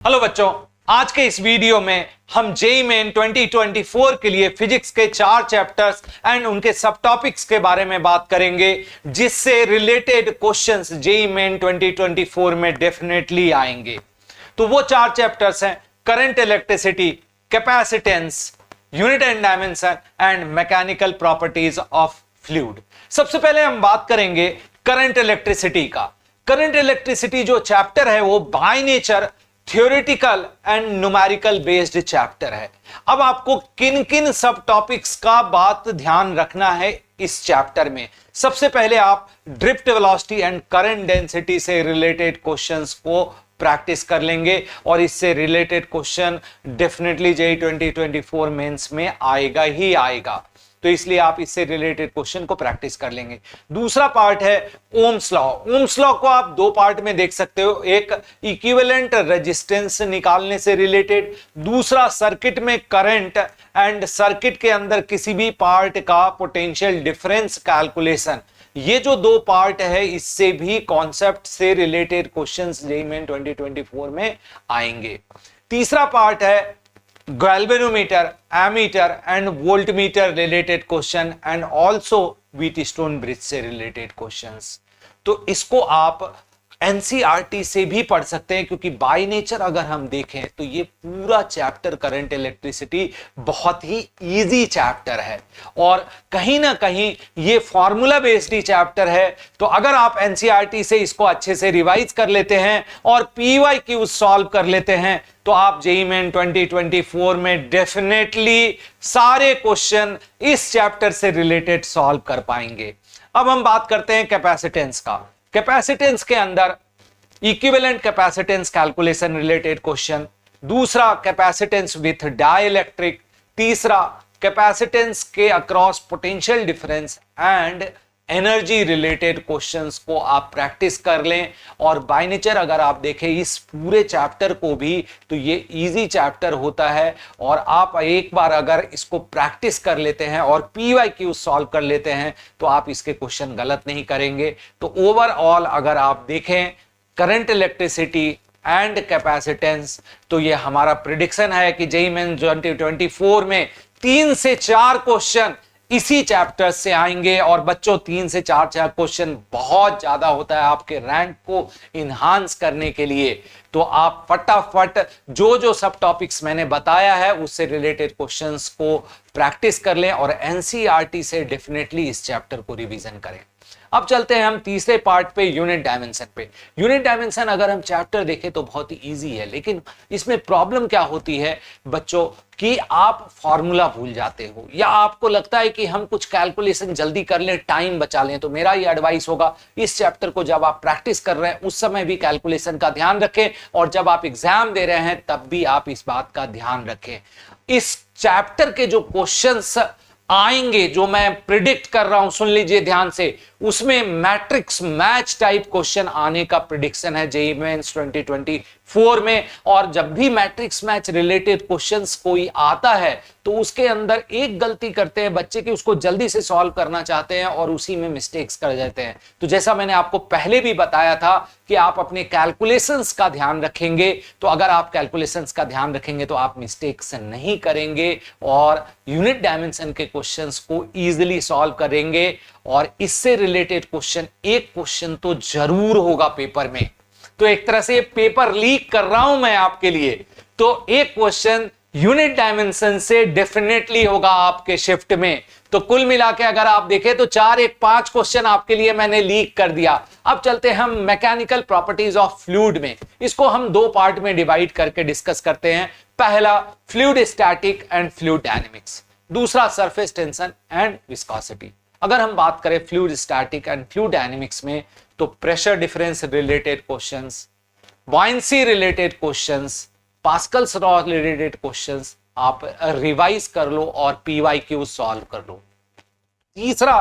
Hello बच्चों, आज के इस वीडियो में हम जेईई मेन 2024 के लिए फिजिक्स के 4 चैप्टर्स एंड उनके सब टॉपिक्स के बारे में बात करेंगे, जिससे रिलेटेड क्वेश्चंस जेईई मेन 2024 में डेफिनेटली आएंगे। तो वो 4 चैप्टर्स हैं current electricity, capacitance, unit and dimension and mechanical properties of fluid. सबसे पहले हम बात करेंगे करंट इलेक्ट्रिसिटी का। करंट इलेक्ट्रिसिटी जो चैप्टर है वो by nature theoretical and numerical based chapter है। अब आपको किन किन सब टॉपिक्स का बात ध्यान रखना है इस चैप्टर में। सबसे पहले आप drift velocity and current density से रिलेटेड क्वेश्चंस को प्रैक्टिस कर लेंगे और इससे related question definitely JEE 2024 Mains में आएगा ही आएगा, तो इसलिए आप इससे रिलेटेड क्वेश्चन को प्रैक्टिस कर लेंगे। दूसरा पार्ट है ओम्स लॉ। ओम्स लॉ को आप 2 पार्ट में देख सकते हो, एक इक्विवेलेंट रेजिस्टेंस निकालने से रिलेटेड, दूसरा सर्किट में करंट एंड सर्किट के अंदर किसी भी पार्ट का पोटेंशियल डिफरेंस कैलकुलेशन। ये जो 2 पार्ट है इससे भी कॉन्सेप्ट से रिलेटेड क्वेश्चंस जेईई मेन 2024 में आएंगे। तीसरा पार्ट है galvanometer, ammeter and voltmeter related question and also Wheatstone bridge से रिलेटेड क्वेश्चंस। तो इसको आप एनसीईआरटी से भी पढ़ सकते हैं, क्योंकि बाय नेचर अगर हम देखें तो ये पूरा चैप्टर करंट इलेक्ट्रिसिटी बहुत ही इजी चैप्टर है और कहीं ना कहीं ये फॉर्मूला बेस्ड ही चैप्टर है। तो अगर आप एनसीईआरटी से इसको अच्छे से रिवाइज कर लेते हैं और पीवाईक्यू सॉल्व कर लेते हैं तो आप जेईई मेन 2024 में डेफिनेटली सारे क्वेश्चन इस चैप्टर से रिलेटेड सॉल्व कर पाएंगे। अब हम बात करते हैं कैपेसिटेंस का। कैपेसिटेंस के अंदर equivalent capacitance calculation related question, दूसरा कैपेसिटेंस विथ डाइलेक्ट्रिक, तीसरा कैपेसिटेंस के across potential difference and energy related questions को आप प्रैक्टिस कर लें। और बाय नेचर अगर आप देखें इस पूरे चैप्टर को भी तो ये इजी चैप्टर होता है और आप एक बार अगर इसको प्रैक्टिस कर लेते हैं और पीवाईक्यू सॉल्व कर लेते हैं तो आप इसके क्वेश्चन गलत नहीं करेंगे। तो ओवरऑल अगर आप देखें करंट इलेक्ट्रिसिटी एंड कैपेसिटेंस, तो ये हमारा प्रिडिक्शन है कि जेईई मेन 2024 में 3 से 4 क्वेश्चन इसी चैप्टर से आएंगे। और बच्चों 3 से 4 क्वेश्चन बहुत ज्यादा होता है आपके रैंक को इन्हांस करने के लिए। तो आप फटाफट जो जो सब टॉपिक्स मैंने बताया है उससे रिलेटेड क्वेश्चंस को प्रैक्टिस कर लें और एनसीईआरटी से डेफिनेटली इस चैप्टर को रिवीजन करें। अब चलते हैं हम तीसरे पार्ट पे, यूनिट डायमेंशन पे। यूनिट डायमेंशन अगर हम चैप्टर देखें तो बहुत ही इजी है, लेकिन इसमें प्रॉब्लम क्या होती है बच्चों कि आप फॉर्मूला भूल जाते हो या आपको लगता है कि हम कुछ कैलकुलेशन जल्दी कर लें, टाइम बचा लें। तो मेरा ये एडवाइस होगा इस चैप्टर को जब आप प्रैक्टिस कर रहे हैं उस समय भी कैलकुलेशन का ध्यान रखें और जब आप एग्जाम दे रहे हैं तब भी आप इस बात का ध्यान रखें। इस चैप्टर के जो क्वेश्चंस आएंगे जो मैं प्रिडिक्ट कर रहा हूं, सुन लीजिए ध्यान से, उसमें मैट्रिक्स मैच टाइप क्वेश्चन आने का प्रिडिक्शन है जेईई मेंस 2024 में। और जब भी मैट्रिक्स मैच रिलेटेड क्वेश्चंस कोई आता है तो उसके अंदर एक गलती करते हैं बच्चे कि उसको जल्दी से सॉल्व करना चाहते हैं और उसी में मिस्टेक्स कर जाते हैं। तो जैसा मैंने आपको पहले भी बताया था कि आप अपने कैलकुलेशंस का ध्यान रखेंगे, तो अगर आप कैलकुलेशंस का ध्यान रखेंगे तो आप मिस्टेक्स नहीं करेंगे और यूनिट डायमेंशन के क्वेश्चंस को इजीली सॉल्व करेंगे। और इससे रिलेटेड क्वेश्चन, एक क्वेश्चन तो जरूर होगा पेपर में। तो एक तरह से पेपर लीक कर रहा हूं मैं आपके लिए, तो एक क्वेश्चन यूनिट डायमेंशन से डेफिनेटली होगा आपके शिफ्ट में। तो कुल मिला के अगर आप देखें तो 4 एक 5 क्वेश्चन आपके लिए मैंने लीक कर दिया। अब चलते हैं हम मैकेनिकल प्रॉपर्टीज ऑफ फ्लूइड में। इसको हम 2 पार्ट में डिवाइड करके डिस्कस करते हैं। पहला fluid static and fluid dynamics, दूसरा सरफेस टेंशन एंड विस्कोसिटी। अगर हम बात करें fluid static and fluid dynamics में तो pressure difference related questions, buoyancy related questions, Pascal's law related questions आप रिवाइज कर लो और पीवाईक्यू सॉल्व कर लो। तीसरा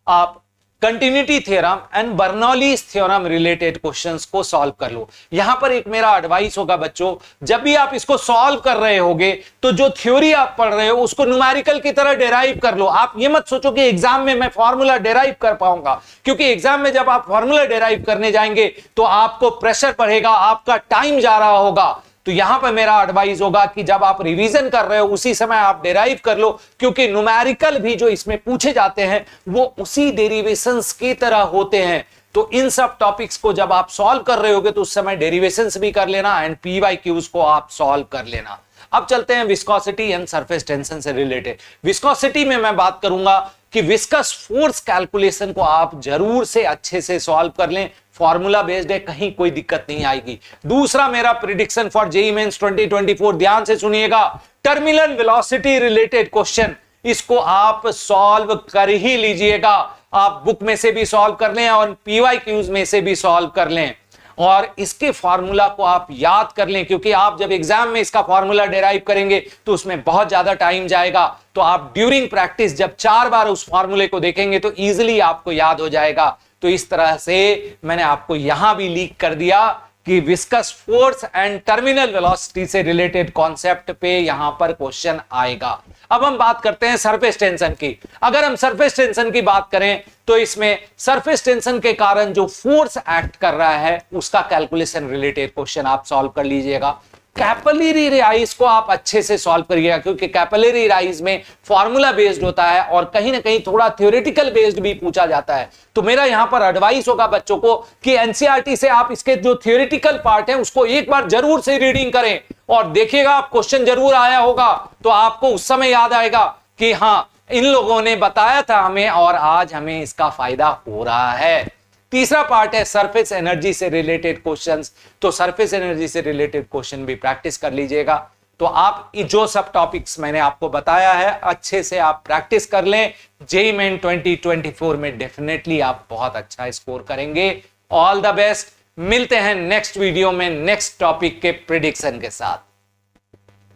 आप continuity theorem and Bernoulli's theorem related questions को सॉल्व कर लो। यहां पर एक मेरा एडवाइस होगा बच्चों, जब भी आप इसको सॉल्व कर रहे होगे तो जो थ्योरी आप पढ़ रहे हो उसको न्यूमेरिकल की तरह डेराइव कर लो। आप ये मत सोचो कि एग्जाम में मैं फॉर्मूला डेराइव कर पाऊंगा, क्योंकि एग्जाम में जब आप फॉर्मूला डेराइव करने जाएंगे तो आपको प्रेशर पड़ेगा, आपका टाइम जा रहा होगा। तो यहां पर मेरा एडवाइस होगा कि जब आप रिवीजन कर रहे हो उसी समय आप डेराइव कर लो, क्योंकि न्यूमेरिकल भी जो इसमें पूछे जाते हैं वो उसी डेरिवेशंस की तरह होते हैं। तो इन सब टॉपिक्स को जब आप सॉल्व कर रहे होगे तो उस समय डेरिवेशंस भी कर लेना एंड पीवाईक्यूज को आप सॉल्व कर लेना। अब चलते हैं विस्कोसिटी एंड सरफेस टेंशन से रिलेटेड। विस्कोसिटी में मैं बात करूंगा कि विस्कस फोर्स कैलकुलेशन को आप जरूर से अच्छे से सॉल्व कर लें, फॉर्मूला बेस्ड है, कहीं कोई दिक्कत नहीं आएगी। दूसरा मेरा प्रिडिक्शन फॉर जेईई मेंस 2024, ध्यान से सुनिएगा, टर्मिनल वेलोसिटी रिलेटेड क्वेश्चन, इसको आप सॉल्व कर ही लीजिएगा। आप बुक में से भी सॉल्व कर लें और पीवाईक्यूज में से भी सॉल्व कर लें और इसके फॉर्मूला को आप याद कर लें, क्योंकि आप जब एग्जाम में इसका फॉर्मूला डेराइव करेंगे तो उसमें बहुत ज्यादा टाइम जाएगा। तो आप ड्यूरिंग प्रैक्टिस जब 4 बार उस फॉर्मूले को देखेंगे तो इजीली आपको याद हो जाएगा। तो इस तरह से मैंने आपको यहां भी लीक कर दिया कि viscous force and terminal velocity से रिलेटेड कॉन्सेप्ट पे यहां पर क्वेश्चन आएगा। अब हम बात करते हैं सरफेस टेंशन की। अगर हम सरफेस टेंशन की बात करें तो इसमें सरफेस टेंशन के कारण जो फोर्स एक्ट कर रहा है उसका कैलकुलेशन रिलेटेड क्वेश्चन आप सॉल्व कर लीजिएगा। कैपिलरी राइज को आप अच्छे से सॉल्व करिएगा, क्योंकि कैपिलरी राइज में फॉर्मूला बेस्ड होता है और कहीं ना कहीं थोड़ा थ्योरेटिकल बेस्ड भी पूछा जाता है। तो मेरा यहां पर एडवाइस होगा बच्चों को कि एनसीईआरटी से आप इसके जो थ्योरेटिकल पार्ट है उसको एक बार जरूर से रीडिंग करें और देखिएगा आप क्वेश्चन जरूर आया होगा तो आपको उस समय याद आएगा कि हां इन लोगों ने बताया था हमें और आज हमें इसका फायदा हो रहा है। तीसरा पार्ट है सरफेस एनर्जी से रिलेटेड क्वेश्चंस। तो सरफेस एनर्जी से रिलेटेड क्वेश्चन भी प्रैक्टिस कर लीजिएगा। तो आप जो सब टॉपिक्स मैंने आपको बताया है अच्छे से आप प्रैक्टिस कर लें। जेईई मेन 2024 में डेफिनेटली आप बहुत अच्छा स्कोर करेंगे। All the best. मिलते हैं नेक्स्ट वीडियो में नेक्स्ट टॉपिक के प्रिडिक्शन के साथ।